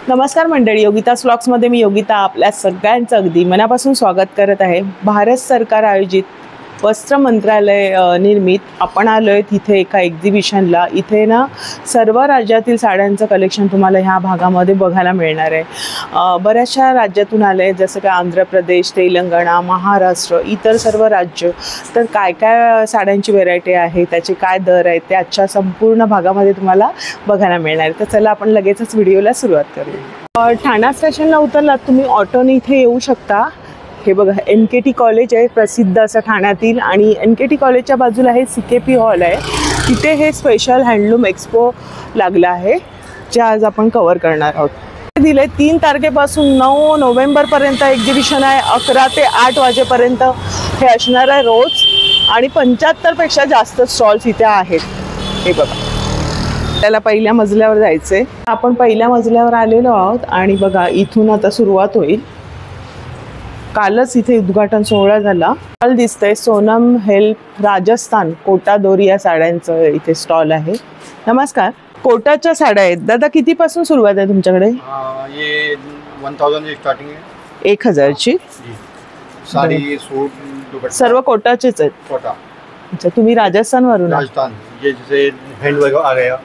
नमस्कार मंडळी, योगिता व्लॉग्स मध्ये मी योगिता आपल्या सगळ्यांचं अगदी मनापासून स्वागत करत आहे। भारत सरकार आयोजित वस्त्र मंत्रालय निर्मित आपण आलोय तिथे एका एक्झिबिशनला। इथे ना सर्व राज्यातील साड्यांचं कलेक्शन तुम्हाला ह्या भागामध्ये बघायला मिळणार आहे। बऱ्याचशा राज्यातून आले, जसं की आंध्र प्रदेश, तेलंगणा, महाराष्ट्र, इतर सर्व राज्य। तर काय काय साड्यांची व्हेरायटी आहे, त्याचे काय दर आहेत, ते आजच्या संपूर्ण भागामध्ये तुम्हाला बघायला मिळणार आहे। तर चला आपण लगेचच व्हिडिओला सुरुवात करूया। ठाणा स्टेशनला उतरलात तुम्ही ऑटोने इथे येऊ शकता। हे बघा NKT कॉलेज आहे प्रसिद्ध असं ठाण्यातील, आणि NKT कॉलेजच्या बाजूला हे CKP हॉल आहे। तिथे हे स्पेशल हँडलूम एक्सपो लागला आहे, जे आज आपण कव्हर करणार आहोत। दिले 3 तारखेपासून 9 नोव्हेंबरपर्यंत एक्झिबिशन आहे। 11 ते 8 वाजेपर्यंत हे असणार आहे रोज, आणि 75 पेक्षा जास्त स्टॉल्स इथे आहेत। हे बघा, त्याला पहिल्या मजल्यावर जायचंय। आपण पहिल्या मजल्यावर आलेलो आहोत, आणि बघा इथून आता सुरुवात होईल। कालच इथे उद्घाटन सोहळा झाला। स्टॉल दिसतंय सोनम हेल्प राजस्थान कोटा दोरी या साड्यांचं इथे स्टॉल आहे। नमस्कार, कोटाच्या साड्या आहेत दादा, कितीपासून सुरुवात आहे तुमच्याकडे? ये 1000 से स्टार्टिंग है। 1000 ची साड़ी, सूट, दुपट्टा सर्व कोटाचेच आहेत। कोटा। अच्छा, तुम्ही राजस्थान वरून? राजस्थान। ये जैसे हैंड वर्क आ गया।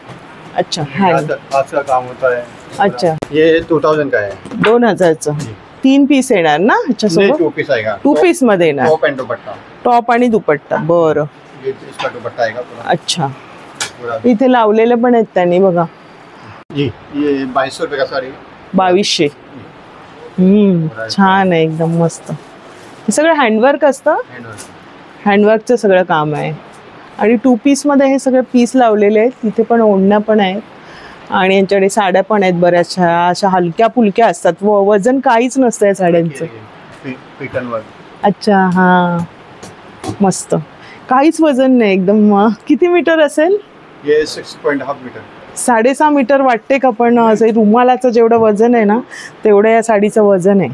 अच्छा, हैंड हाथ का काम होता है। अच्छा, ये 2000 का है। 2000 चा 3 पीस येणार ना? अच्छा, नहीं, 2 पीस आएगा। 2 पीस मध्ये येणार, टॉप एंड दुपट्टा। टॉप आणि दुपट्टा। बरं, ये इसका दुपट्टा आएगा पूरा। अच्छा, पूरा। इथे लावलेले पण आहेत त्यांनी बघा। जी, ये 2200 रुपये का साड़ी। 2200। छान आहे, एकदम मस्त। हे सगळं हँडवर्क असतं, हँडवर्कचं सगळं काम आहे। आणि 2 पीस मध्ये हे सगळे पीस लावलेले आहेत। तिथे पण ओढण्या पण आहेत, आणि यांच्याकडे साड्या पण आहेत बऱ्याचशा, अशा हलक्या फुलक्या असतात, वजन काहीच नसतं या साड्यांचं। अच्छा, हा, मस्त, काहीच वजन नाही एकदम। किती मीटर असेल? ये 6.5 मीटर। 6.5 मीटर वाटते का? पण रुमालाचं जेवढं वजन आहे ना, तेवढं या साडीचं वजन आहे।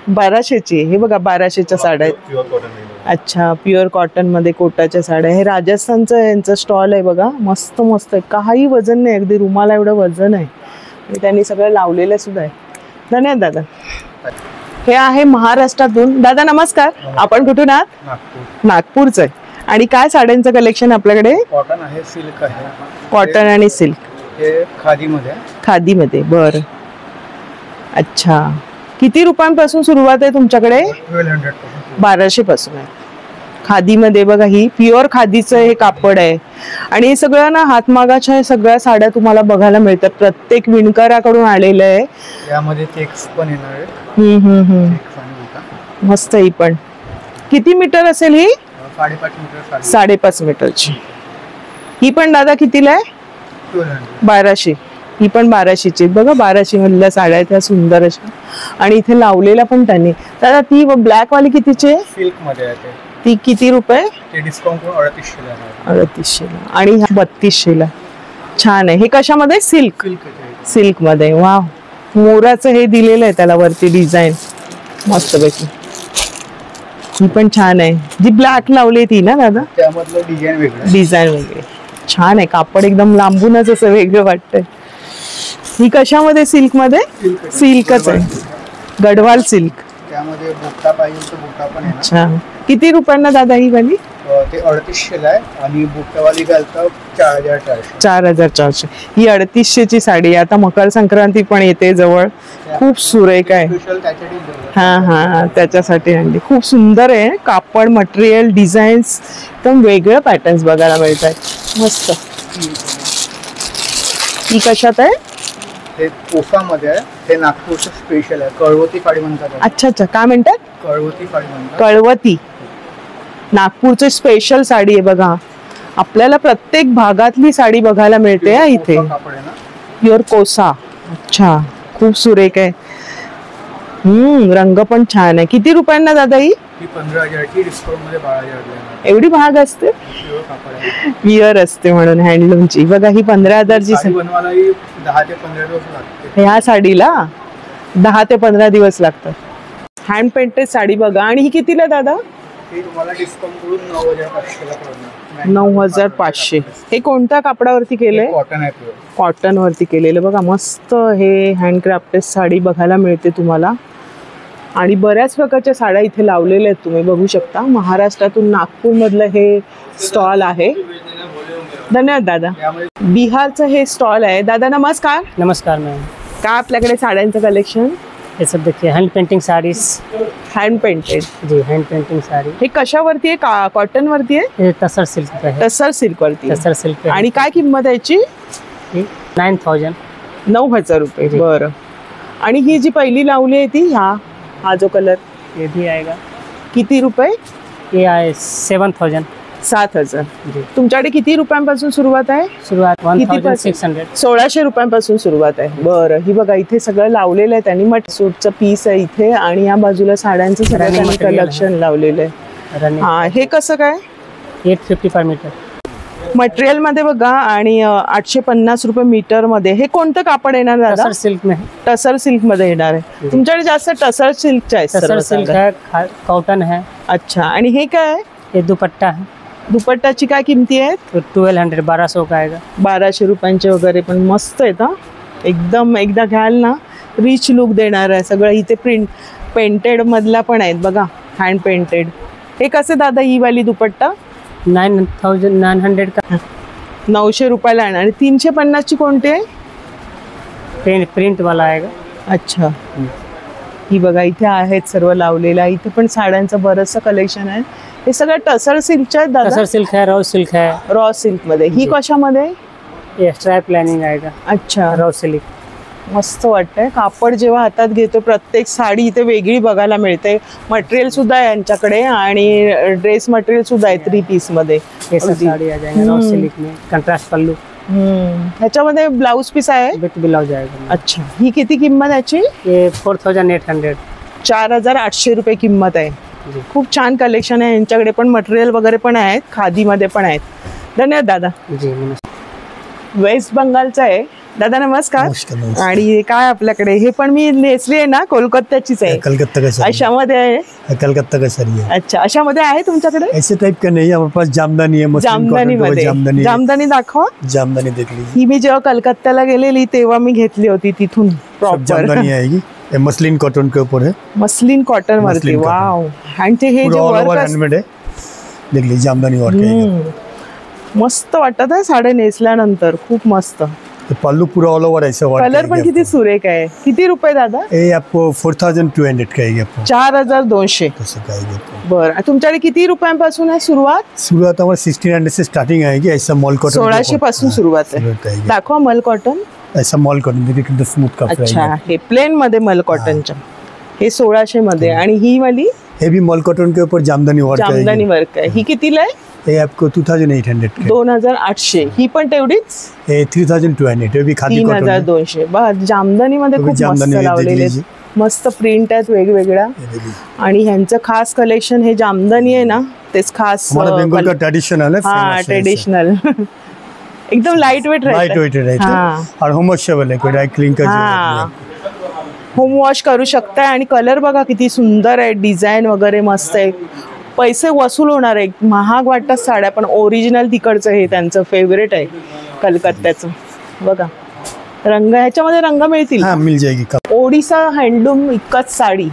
1200ची। हे बघा 1200च्या साड्या आहेत। अच्छा, प्युअर कॉटन मध्ये कोटाच्या साड्या। हे राजस्थानचं यांचं स्टॉल आहे बघा, मस्त मस्त आहे, काही वजन नाही, अगदी रुमाला एवढं वजन आहे, आणि त्यांनी सगळं लावलेलं सुद्धा आहे। धन्यवाद दादा। हे आहे महाराष्ट्रातून। दादा नमस्कार, आपण कुठून आहात? नागपूर। नागपूरचं आहे। आणि काय साड्यांचं कलेक्शन आपल्याकडे? कॉटन आहे, सिल्क आहे। कॉटन आणि सिल्क, हे खादीमध्ये। खादीमध्ये, बरं, अच्छा। किती रुपयांपासून सुरुवात आहे तुमच्याकडे? 1200 पासून आहे। खादीमध्ये बघा, ही प्युअर खादीचं हे कापड आहे, आणि हे सगळं ना हातमागाच्या सगळ्या साड्या तुम्हाला बघायला मिळतात, प्रत्येक विणकराकडून आलेलं आहे। यामध्ये चेक्स पण येणार आहे। मस्त। ही पण किती मीटर असेल? ही 5.5 मीटर। 5.5 मीटरची। ही पण दादा कितीला आहे? 1200। ही पण 1200ची बघा, 1200 मधल्या साड्या आहेत, त्या सुंदर अशा, आणि इथे लावलेल्या पण त्यांनी। दादा ती ब्लॅक वाली कितीची आहे? सिल्क मध्ये आहे ती किती रुपये? ते डिस्काउंट करून 3800 ला। 3800 ला, आणि 3200 ला। छान आहे। हे कशामध्ये? सिल्क। सिल्क मध्ये। वा, मोराचं हे दिलेलं आहे त्याला वरती डिझाईन, मस्त पैकी। ही पण छान आहे। जी ब्लॅक लावली ती ना दादा? त्यामधलं डिझाईन वेगळं, डिझाईन वेगळे, छान आहे। कापड एकदम लांबूनच असं वेगळं वाटतंय। ही कशामध्ये? सिल्क मध्ये? सिल्कच आहे, गढवाल सिल्क। त्यामध्ये बुट्टा पाहिजे तर बुट्टा पण आहे। अच्छा, किती रुपयांना दादा ही वाली? ते 3800 ला आहे, आणि बुट्टावाली घालतं 4400। 4400। ही 3800ची साडी। आता मकर संक्रांती पण येते जवळ, खूप सुरेख आहे। हा हा, त्याच्यासाठी आणली। खूप सुंदर आहे, कापड, मटेरियल, डिझाईन्स एकदम वेगळं पॅटर्न्स बघायला मिळत आहेत, मस्त। ही कशात आहे? हे कोसामध्ये आहे, हे नागपूरचं स्पेशल आहे, कळवती साडी म्हणतात। अच्छा अच्छा, काय म्हणतात? कळवती साडी म्हणतात। कळवती, नागपूरची स्पेशल साडी आहे बघा। आपल्याला प्रत्येक भागातली साडी बघायला मिळते इथे, प्युअर कोसा। अच्छा, खूप सुरेख आहे। रंग पण छान आहे। किती रुपयांना दादा ही? 15,000 ची, डिस्काउंट मध्ये 12,000। एवढी महाग असते? प्युअर असते म्हणून हँडलूमची। बघा, ही 15,000 ची बनवायला 10 ते 15 दिवस लागतात। ह्या साडीला 10 ते 15 दिवस लागतात। हँड पेंटेड साडी बघा। आणि ही कितीला दादा? ही तुम्हाला डिस्काउंट करून 9,500 ला पडणार। 9,500. हे कोणत्या कापडावरती केलंय? कॉटन आहे प्युअर. कॉटन वरती केलेलं बघा. मस्त हे हँडक्राफ्टेड साडी बघायला मिळते तुम्हाला. आणि बऱ्याच प्रकारच्या साड्या इथे लावलेल्या आहेत, तुम्ही बघू शकता. महाराष्ट्रातून नागपूर मधलं हे स्टॉल आहे. धन्यवाद दादा. बिहारचं हे स्टॉल आहे. दादा नमस्कार. नमस्कार मैम. काय आपल्याकडे साड्यांचं कलेक्शन? ये सब देखिए hand painting saris. Hand painted. जी हैंड पेंटिंग साड़ी. हे कशावरती आहे? कॉटन वरती आहे? ये टसर सिल्क पे है. टसर सिल्क वरती. टसर सिल्क पे. आणि काय किंमत आहे याची? 9,000. 9,000 रुपये. बरं. आणि ही जी पहिली लावली आहे ती हा जो कलर ये भी आएगा. किती रुपये? ये आए 7,000. 7,000. जी. तुमच्याकडे किती रुपयांपासून सुरुवात आहे? शुरुआत 1,600. 1,600 रुपयांपासून सुरुवात आहे. बरं. ही बघा इथे सगळं लावलेलं आहे त्यांनी. मट सूटचं पीस आहे इथे आणि या बाजूला साड्यांचं सगळं त्यांनी कलेक्शन लावलेलं आहे. हा हे कसं काय? 850 पर मीटर. मटेरियल मध्ये बघा. आणि 850 रुपये मीटर मध्ये. हे कोणतं कापड येणार दादा? टसर सिल्क में है. टसर सिल्क मध्ये येणार आहे. तुमच्याकडे जास्त टसर सिल्कच्या आहेत. टसर सिल्क है, कॉटन है. अच्छा. आणि हे काय? ये दुपट्टा है. दुपट्टाची काय किमती आहेत? तो 1200 1200 का आएगा. 1200 रुपयांचे वगैरे. पण मस्त आहेत हा एकदम. एकदा घ्याल ना रिच लुक देणार आहे सगळं. इथे प्रिंट पेंटेड मधला पण आहेत बघा. Hand painted. हे कसे दादा ही वाली दुपट्टा? 9,900 का. 900 रुपयाला आहे. आणि 350 ची कोणती आहे? प्रिंट वाला आएगा. अच्छा. ही बघा इथे आहेत सर्व लावलेलं. इथे पण साड्यांचं बरंचसं कलेक्शन आहे. हे सगळं टसर सिल्कच्या आहेत दादा? टसर सिल्क है, रॉ सिल्क है. रॉ सिल्क मध्ये. ही कशामध्ये? ये स्ट्राइप लाइनिंग आएगा. अच्छा. Raw silk. मस्त वाटतंय. कापड जेव्हा हातात घेतो प्रत्येक साडी इथे वेगळी बघायला मिळते. मटेरियल सुद्धा आहे यांच्याकडे आणि ड्रेस मटेरियल सुद्धा आहे 3 पीस मध्ये. ये सब साड़ी आ जाएंगे रॉ सिल्क में. कंट्रास्ट पल्लू. ह्याच्यामध्ये ब्लाउज पीस आहे? विथ ब्लाउज आएगा. अच्छा. ही किती किंमत याची? ये 4,800. 4,800 रुपये किंमत आहे. खूप छान कलेक्शन आहे यांच्याकडे. पण मटेरियल वगैरे पण आहेत. खादीमध्ये पण आहेत. धन्यवाद दादा. जी नमस्कार. वेस्ट बंगालचं आहे. दादा नमस्कार. आणि काय आपल्याकडे? हे पण मी नेसली आहे ना, कोलकात्याचीच आहे. कलकत्ता का अशामध्ये आहे. कलकत्ता का साड़ी है. अच्छा. अशामध्ये आहे तुमच्याकडे? ऐसे टाइप का नहीं है हमारे पास. जामदानी है. जामदानी मध्ये. जामदानी दाखवा. जामदानी देख लीजिए. ही मी जेव्हा कलकत्त्याला गेलेली तेव्हा मी घेतली होती तिथून. सब जामदानी आएगी. ये मसलिन कॉटन के ऊपर है. मसलिन कॉटन वरती. वाव. आणि ते हे जे वर्क हैंडमेड है. देख लीजिए जामदानी वर्क है. मस्त वाटत आहे साड्या नेसल्यानंतर. खूप मस्त. पल्लू पूरा ऑल ओवर ऐसा वर्क. कलर पण किती सुरेख आहे. किती रुपये दादा? ये आपको 4,200 का आएगी. आपको 4,200 का आएगी. बरं. तुमच्याकडे किती रुपयांपासून आहे सुरुवात? शुरुआत हमारे 1,600 से स्टार्टिंग आएगी. ऐसा मॉल कॉटन 1,600 पासून सुरुवात आहे. दाखवा मल कॉटन. ऐसा मॉल कॉटन देखिए कितना स्मूथ कपड़ा है. अच्छा. हे प्लेन मध्ये मल कॉटनच्या. हे 1,600 मध्ये. आणि ही वाली? हे भी मॉल कॉटन के ऊपर जामदानी वर्क है. जामदानी वर्क आहे. ही कितीला आहे? ये आपको 2,800 का. 2,800. ही पण तेवढीच? ये 3,200. ये भी खादी कॉटन. 3,200. बा जामदानी मध्ये खूप मस्त लावलेले. मस्त प्रिंट आहेत वेगवेगळ्या. आणि ह्यांचं खास कलेक्शन हे जामदानी आहे ना, तेच खास बेंगोल का ट्रेडिशनल है. हाँ ट्रेडिशनल. एकदम लाइट वेट रहता है. लाइट वेट रहता है. और होम वॉशेबल है. कोई ड्राई क्लीन का जरूरत नहीं. होम वॉश करू शकताय. आणि कलर बघा किती सुंदर आहे. डिझाईन वगैरे मस्त आहे. पैसे वसूल होणार आहे. महाग वाटतात साड्या पण ओरिजिनल तिकडचं हे त्यांचं फेवरेट आहे कलकत्त्याचं. बघा रंग. ह्याच्यामध्ये रंग मिळतील? हाँ मिल जाएगी. ओडिसा हँडलूम इक्कत साडी.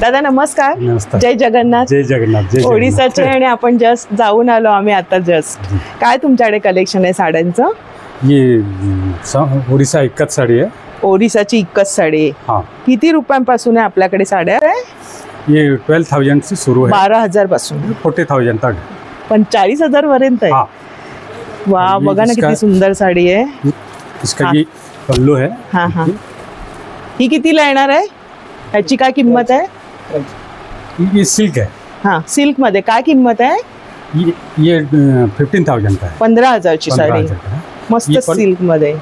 दादा नमस्कार. नमस्कार. जय जगन्नाथ. जय जगन्नाथ. ओडिसाचे. आणि आपण जस्ट जाऊन आलो आम्ही आता जस्ट. काय तुमच्याकडे कलेक्शन आहे साड्यांचं? ये ओडिसा इक्कत साड़ी है. ओडिसाची इक्कत साडी आहे. हाँ. किती रुपयांपासून आहे आपल्याकडे साड्या? ये 12,000 से शुरू है. 12,000 पासून 40,000 तक. 40,000 पर्यंत आहे. हाँ. वा. बघा ना किती सुंदर साडी आहे. इसका ये पल्लू है. हाँ हाँ. ही कितीला येणार आहे? ह्याची काय किंमत आहे? ये सिल्क है. हाँ सिल्क मध्ये काय किंमत आहे? ये 15,000 का है. 15,000 ची साडी. 15,000 का है. मस्त सिल्क मध्ये.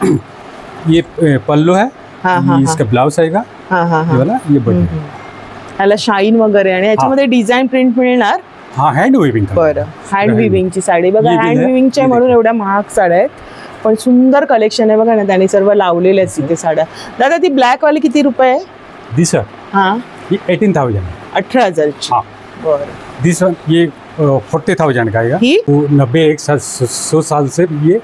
ये पल्लू है. हाँ हाँ. इसका ब्लाउज आएगा. हाँ हाँ ये हाँ. वाला. ये बटन. ह्याला शाईन वगैरे. आणि याच्यामध्ये डिझाईन प्रिंट मिळणार? हाँ हँड विविंग. बरं. हँड विविंगची साडी बघा. ये भी हँड है. विविंगच्या म्हणून एवढ्या महाग साड्या आहेत. पण सुंदर कलेक्शन आहे बघा ना. त्यांनी सर्व लावलेले आहेत तिथे साड्या. दादा ती ब्लॅक वाली किती रुपये आहे? दिस हाँ ये 18,000. 18,000 ची. हाँ. बरं. दिस वन ये 40,000 का आएगा। ही? वो 100 साल से ये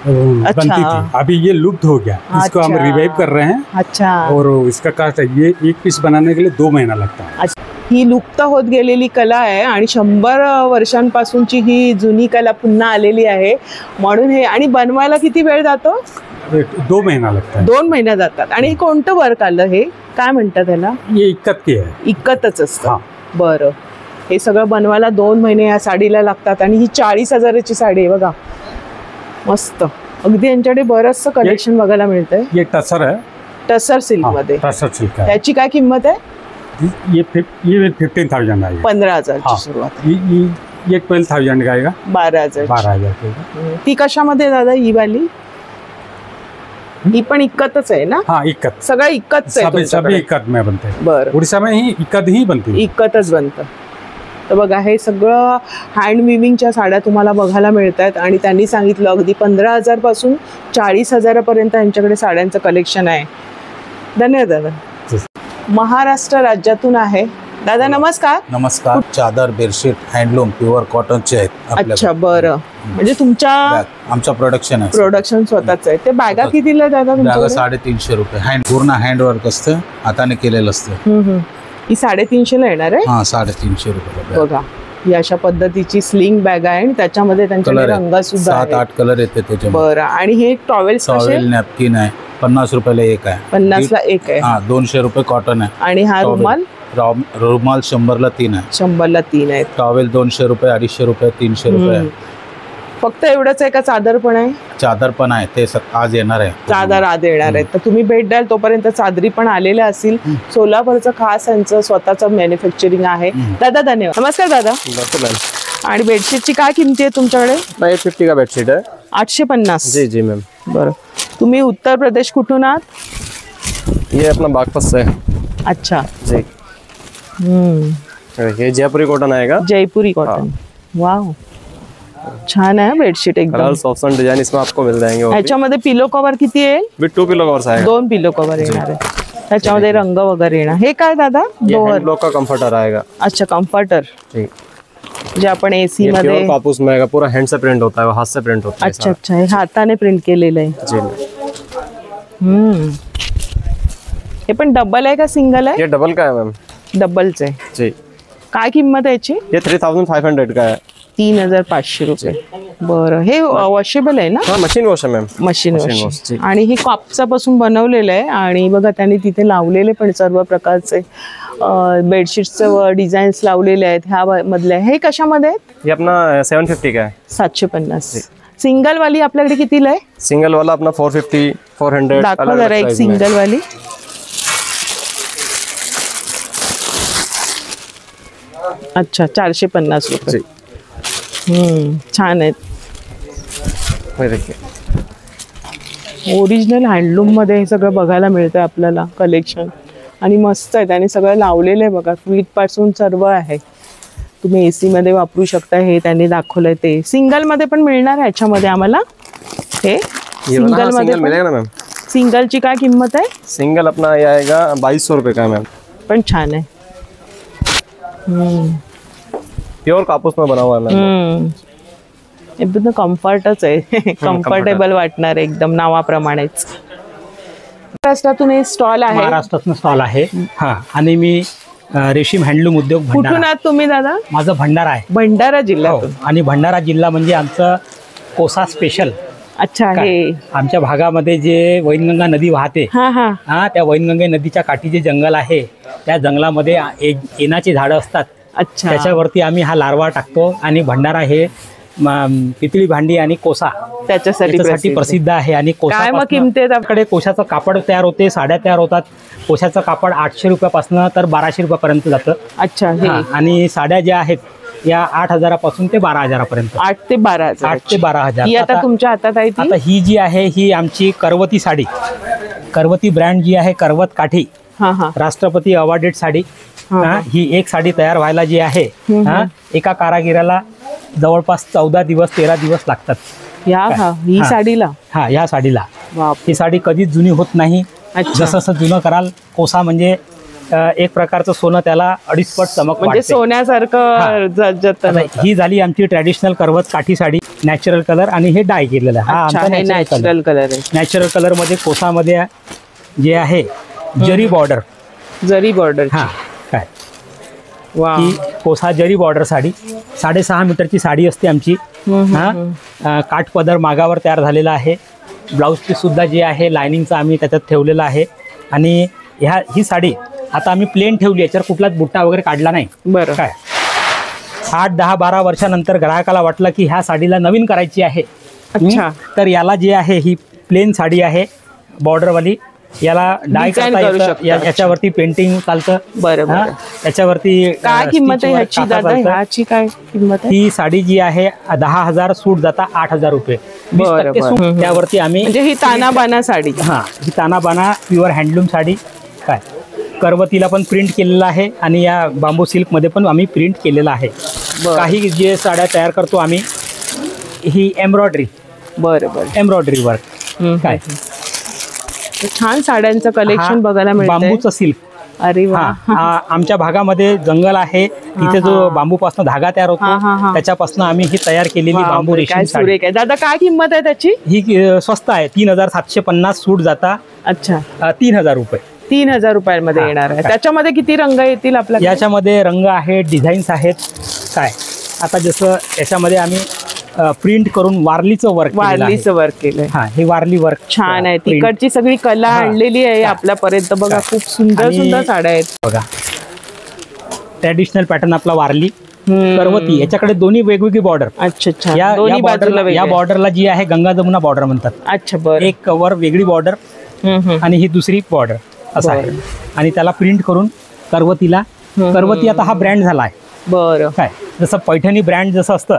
बनती थी, अभी ये लुप्त हो गया। इसको हम रिवाइव कर रहे हैं। अच्छा। और इसका कास्ट है, ये एक पीस बनाने के लिए 2 महीना लगता है। ही लुप्त होत गेलेली कला आहे आणि 100 वर्षांपासूनची ही जुनी कला पुन्हा आलेली आहे म्हणून हे। आणि बनवायला किती वेळ जातो? 2 महीना लगता है। 2 महिने जातात। आणि हे कोणतं वर्क आलं, हे काय म्हणतात त्याला? ये इक्कत की आहे। इक्कतच असतं। हां. बरं, हे सगळं बनवायला 2 महिने या साडीला लागतात आणि ही 40,000ची साडी आहे बघा, मस्त। अगदी यांच्याकडे बरंचसं कलेक्शन बघायला मिळतंय। ये टसर है, टसर सिल्क मध्ये। टसर सिल्क है। त्याची काय किंमत आहे? ये 15,000 आएगा। 15,000 ची सुरुवात आहे। ये 12,000 का आएगा। 12,000। 12,000 ती कशामध्ये दादा ही वाली? ही पण इक्कतच आहे ना? हाँ, इक्कत। सगळं इक्कतच आहे सभी इक्कत में बनते हैं। बरं, उड़ीसा में ही इक्कत ही बनती है। इक्कतच बनतं। तर बघा, हे सगळं हँड विविंगच्या साड्या तुम्हाला बघायला मिळत आहेत आणि त्यांनी सांगितलं अगदी 15,000 पासून 40,000 पर्यंत यांच्याकडे साड्यांचं कलेक्शन आहे। धन्यवाद दादा। महाराष्ट्र राज्यातून आहे दादा, नमस्कार। नमस्कार। चादर, बेडशीट, हँडलूम, प्युअर कॉटनचे आहेत आपल्याकडे। अच्छा, बरं, म्हणजे तुमच्या आमचं प्रोडक्शन आहे। प्रोडक्शन स्वतःच आहे। ते बॅगा कितीला दादा बॅगा तुमच्याकडे? 350 रुपये। पूर्ण हँडवर्क असतं, हाताने केलेलं असतं। ही 350 ला येणार आहे। हा, 350 रुपये। बघा, ही अशा पद्धतीची स्लिंग बॅग आहे आणि त्याच्यामध्ये त्यांच्याकडे रंग सुद्धा 7-8 कलर येते त्याच्यामध्ये। बरं, आणि हे टॉवेल्स टॉवेल नॅपकिन आहे, 50 रुपयाला एक आहे। 50 ला एक आहे। हा, 200 रुपये कॉटन आहे। आणि हा रुमाल? रुमाल 100 ला 3 आहे। 100 ला 3 आहेत। टॉवेल 200 रुपये, 250 रुपये, 300 रुपये। फक्त एवढंच आहे का चादर पण आहे? चादर पण आहे, ते आज येणार आहे। चादर आज येणार आहे, तर तुम्ही भेट द्याल तोपर्यंत चादरी पण आलेल्या असतील। सोलापूरचं खास यांचं स्वतःचं मॅन्युफॅक्चरिंग आहे। दादा धन्यवाद। नमस्कार दादा। आणि बेडशीटची काय किंमत आहे तुमच्याकडे? 850 का बेडशीट है। 850? जी जी मैम। बरं, तुम्ही उत्तर प्रदेश कुठून आहात? ये अपना बागपत से है। अच्छा जी। ये जयपुरी कॉटन आएगा। जयपुरी कॉटन, वाव, छान आहे बेडशीट एकदम। कलर्स, ऑप्शन, डिजाइन इसमें आपको मिल जाएंगे। ह्याच्यामध्ये पिलो कव्हर किती येईल? 2 पिलो कवर्स आएगा। 2 पिलो कव्हर येणार आहे, त्याच्यामध्ये रंग वगैरे येणार। हे काय दादा? ब्लॉक का कंफर्टर आएगा। अच्छा, कम्फर्टर, जी, जे आपण एसी मध्ये। प्योर कापूस में आएगा, पूरा हैंड से प्रिंट होता है, हाथ से प्रिंट होता है। अच्छा अच्छा, हे हाताने प्रिंट केलेलं आहे। जी। हे पण डबल आहे का सिंगल आहे? ये डबल का है मैम। डबलच आहे। जी। काय किंमत आहे याची? ये 3,500 का है। 3,500 रुपये। बरं, हे वॉशेबल आहे ना? हाँ, मशीन वॉश है मैम। Machine wash. आणि हे कापसापासून बनवलेलं आहे आणि बघा त्यांनी तिथे लावलेले पण सर्व प्रकारचे बेडशीटचे डिझाईन्स लावलेले आहेत ह्या मधले। हे कशामध्ये आहेत? ये अपना 750 का है। 750। सिंगल वाली आपल्याकडे कितीला आहे? सिंगल वाला अपना 450, 400। दाखवा जरा एक सिंगल वाली। अच्छा, 450 रुपये। छान आहेत। ओरिजिनल हँडलूम मध्ये हे सगळं बघायला मिळतं आपल्याला कलेक्शन आणि मस्त आहे। त्यांनी सगळं लावलेलं आहे बघा, फीट पासून सर्व आहे। तुम्ही एसी मध्ये वापरू शकता। हे त्यांनी दाखवलंय ते सिंगल मध्ये पण मिळणार आहे ह्याच्यामध्ये आम्हाला। हे सिंगल मध्ये मिलेगा ना मैम। सिंगलची काय किंमत आहे? सिंगल अपना ये आएगा 2200 रुपये का मैम। पण छान आहे। प्योर कापूस में बना हुआ है। एकदम कम्फर्टच आहे, कम्फर्टेबल वाटणार एकदम नावाप्रमाणेच। महाराष्ट्रातून हे स्टॉल आहे? महाराष्ट्रातून स्टॉल आहे। हा, आणि मी रेशीम हँडलूम उद्योग भंडारा। कुठून आहात तुम्ही दादा? माझं भंडारा आहे। भंडारा जिल्ह्यातून? आणि भंडारा जिल्हा म्हणजे आमचं कोसा स्पेशल। अच्छा, हे आमच्या भागामध्ये जे वैनगंगा नदी वाहते, हा, त्या वैनगंगा नदीच्या काठी जे जंगल आहे त्या जंगलामध्ये एनाची झाडं असतात। अच्छा, त्याच्यावरती आम्ही हा लार्वा टाकतो आणि भंडारा हे पितळी भांडी आणि कोसा त्याच्यासाठी प्रसिद्ध आहे। आणि कोशाकडे कोशाचं कापड तयार होते, साड्या तयार होतात। कोशाचं कापड 800 रुपयापासून तर 1200 रुपयापर्यंत जातं। अच्छा, आणि साड्या ज्या आहेत या 8,000 पासून ते 12,000 पर्यंत। 8 ते 12,000। 8 ते 12,000। ही आता तुमच्या हातात आहे? आता ही जी आहे ही आमची करवती साडी, करवती ब्रँड जी आहे, करवत काठी, राष्ट्रपती अवॉर्डेड साडी। ही एक साडी तयार व्हायला जी आहे एका कारागिराला जवळपास 14 दिवस 13 दिवस लागतात ही साडीला। हा, या साडीला। ही साडी कधीच जुनी होत नाही। जसं जुनं कराल, कोसा म्हणजे एक प्रकारचं सोनं त्याला 2.5 पट चमक म्हणजे वाटते. सोन्यासारखं जतन आता ही झाली आमची ट्रॅडिशनल करवत काठी साडी, नॅचरल कलर, आणि हे डाय केलेलं आहे. हा आमचा नॅचरल कलर आहे. नॅचरल कलर मध्ये कोसामध्ये जे आहे जरी बॉर्डर, जरी बॉर्डर. हा काय वा, ही कोसा जरी बॉर्डर साडी 6.5 मीटरची साडी असते आमची. हा काठपदर मागावर तयार झालेला आहे. ब्लाऊज पीस सुद्धा जे आहे लायनिंगचं आम्ही त्याच्यात ठेवलेलं आहे. आणि ही साडी आता आम्ही प्लेन ठेवली, याच्यावर कुठलाच बुट्टा वगैरे काढला नाही. बरं. काय 8, 10, 12 वर्षानंतर ग्राहकाला वाटलं की ह्या साडीला नवीन करायची आहे, अच्छा, तर याला जे आहे ही प्लेन साडी आहे बॉर्डरवाली, याला डाय करता येतं, याच्यावरती पेंटिंग चालतं. बरं. याच्यावरती काय किंमत आहे ह्याची दादा? ह्याची काय किंमत आहे? ही साडी जी आहे 10,000, सूट जाता 8,000 रुपये. 20% सूट त्यावरती आम्ही. म्हणजे ही तानाबाना साडी. हा, ही तानाबाना प्युअर हँडलूम साडी. काय करवतीला पण प्रिंट केलेलं आहे आणि या बांबू सिल्क मध्ये पण आम्ही प्रिंट केलेलं आहे. काही जे साड्या तयार करतो आम्ही ही एम्ब्रॉयडरी. बरं. Embroidery work. काय छान साड्यांचं कलेक्शन बघायला मिळतं. बांबूचं सिल्क. अरे वा. आमच्या भागामध्ये जंगल आहे, तिथे जो बांबूपासून धागा तयार होतो त्याच्यापासून आम्ही ही तयार केलेली बांबू रेशीम साडी. दादा काय किंमत आहे त्याची? ही स्वस्त आहे, 3,750, सूट जाता. अच्छा, 3,000 रुपये. 3,000 रुपयांमध्ये येणार आहे. त्याच्यामध्ये किती रंग येतील आपल्याला? याच्यामध्ये रंग आहेत, डिझाईन्स आहेत. काय आता जसं याच्यामध्ये आम्ही प्रिंट करून वारलीचं वर्क केलंय. हा, हे वारली वर्क छान आहे. तिकडची सगळी कला आणलेली आहे आपल्यापर्यंत. बघा, खूप सुंदर सुंदर साड्या आहेत. बघा, ट्रॅडिशनल पॅटर्न आपला वारली करवती, याच्याकडे दोन्ही वेगवेगळी बॉर्डर. अच्छा, या बॉर्डरला जी आहे गंगा जमुना बॉर्डर म्हणतात. अच्छा, बरं. एक कव्हर वेगळी बॉर्डर आणि ही दुसरी बॉर्डर असं आहे. आणि त्याला प्रिंट करून करवती आता हा ब्रँड झाला आहे. बरं. काय जसं पैठणी ब्रँड जसं असतं.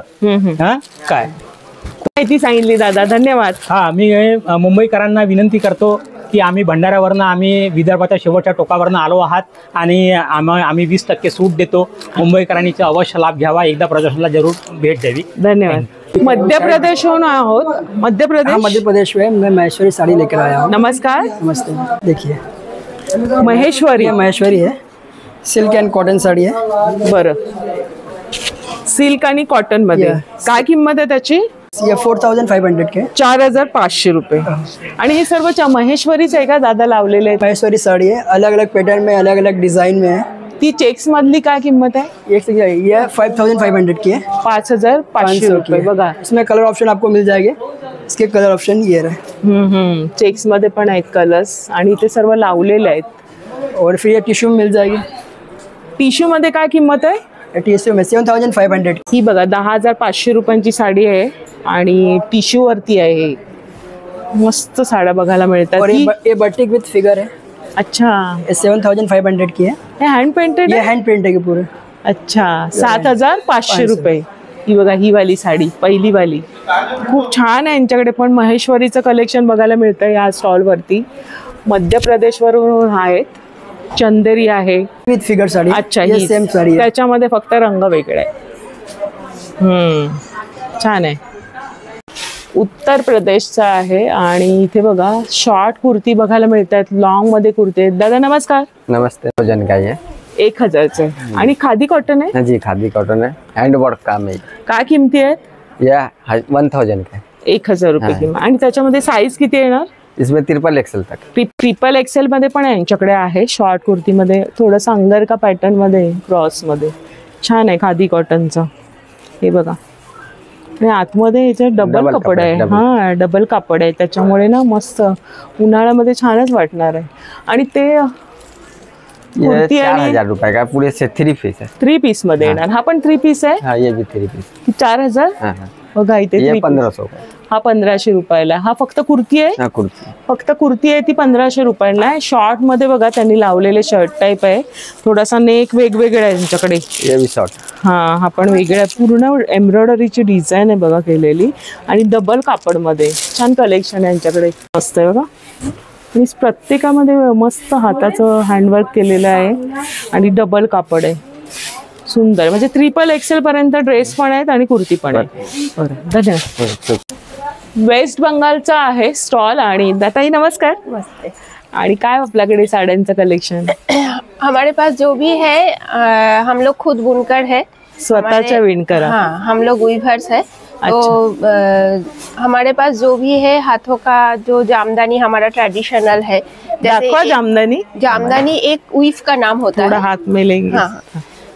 काय माहिती सांगितली दादा, धन्यवाद. हा, मी मुंबईकरांना विनंती करतो की आम्ही भंडाऱ्यावरनं, आम्ही विदर्भाच्या शेवटच्या टोकावरनं आलो आहात आणि आम्ही 20% सूट देतो. मुंबईकरांनी अवश्य लाभ घ्यावा, एकदा प्रदर्शनाला जरूर भेट द्यावी. धन्यवाद. मध्य प्रदेशहून आहोत. मध्य प्रदेश में मैं महेश्वरी साड़ी लेकर आया हूँ. नमस्कार. नमस्ते. देखिए, महेश्वरी है, सिल्क एंड कॉटन साड़ी है. बरं. सिल्क आणि कॉटन मध्ये काय किंमत आहे त्याची? ये 4,500 के. 4,500 रुपये. आणि हे सर्व महेश्वरीच आहे का दादा लावलेले? महेश्वरी साड़ी है, अलग अलग पैटर्न में, अलग अलग डिजाइन में है. ती चेक्स मधली काय किंमत आहे? ये 5,500 की है. 5,500 रुपये. बघा, इसमें कलर ऑप्शन आपको मिल जाएंगे. इसके कलर ऑप्शन ये रहे. चेक्स मध्ये पण आहेत कलर्स आणि ते सर्व लावलेले आहेत. और फिर ये टिश्यू मिल जाएगी. टिश्यू मध्ये काय किंमत आहे? टिश्यू में 7,500. ही बघा 10,500 रुपयांची साडी आहे आणि टिश्यू वरती आहे. मस्त साड्या बघायला मिळतात. और ये बटिक विथ फिगर है. अच्छा, 7,500 की है. हे हँड पेंटेड? ये हँड पेंट है पूरे. अच्छा, 7,500 रुपये. ही बघा, ही वाली साडी, पहिली वाली खूप छान आहे. यांच्याकडे पण महेश्वरीचं कलेक्शन बघायला मिळतं या स्टॉल वरती. मध्य प्रदेश वरून आहेत. चंदेरी आहे विथ फिगर साडी. अच्छा, ही सेम साडी आहे. त्याच्यामध्ये फक्त रंग वेगळे आहे. छान आहे. उत्तर प्रदेशचा आहे आणि इथे बघा शॉर्ट कुर्ती बघायला मिळतात, लॉंग मध्ये कुर्ती आहेत. दादा नमस्कार. नमस्ते. वजन का ये 1,000 आणि खादी कॉटन आहे? जी, खादी कॉटन है, हैंड वर्क काम है. काय किमती आहेत? या 1,000 का. 1,000 रुपये किंमत. आणि त्याच्यामध्ये साईज किती येणार? इसमें ट्रिपल एक्सेल तक. ट्रिपल एक्सेल मध्ये पण यांच्याकडे आहे. शॉर्ट कुर्तीमध्ये थोडंसं अंगरका पॅटर्न मध्ये, क्रॉस मध्ये. छान आहे खादी कॉटनचं. हे बघा, आणि आतमध्ये याच्यात डबल कापड आहे. हा, डबल कापड आहे, त्याच्यामुळे ना मस्त उन्हाळ्यामध्ये छानच वाटणार आहे. आणि ते 4,000 रुपये का पूरे से 3 पीस है. 3 पीस मध्ये येणार. हा पण 3 पीस आहे. हाँ, ये भी 3 पीस. 4,000. बघा इथे 1,500 का. हा 1,500 रुपयाला. हा फक्त कुर्ती आहे. फक्त कुर्ती आहे ती 1,500 रुपयांना आहे. शॉर्ट मध्ये बघा त्यांनी लावलेले शर्ट टाईप आहे. थोडासा नेक वेगवेगळा आहे त्यांच्याकडे. हा पण वेगळा, पूर्ण एम्ब्रॉयडरीची डिझाईन आहे बघा केलेली आणि डबल कापड मध्ये. छान कलेक्शन आहे यांच्याकडे. मस्त आहे बघा. आणि प्रत्येकामध्ये मस्त हाताचं हँडवर्क केलेलं आहे आणि डबल कापड आहे. सुंदर, म्हणजे ट्रिपल एक्सेल पर्यंत ड्रेस पण आहेत आणि कुर्ती पण आहे. बरं, धन्यवाद. वेस्ट बंगालचा आहे स्टॉल. आणि दाताई नमस्कार. नमस्ते. आणि काय आपल्याकडे साड्यांचं कलेक्शन? हमारे पास जो भी है हम लोग खुद बुनकर है, स्वतःच्या विणकर. हाँ, हम लोग वीवर्स है. तो हमारे पास जो भी है हाथों का जो जामदानी हमारा ट्रेडिशनल है. जैसे जामदानी एक वीव का नाम होता है. थोड़ा हाथ में लेंगे. हाँ.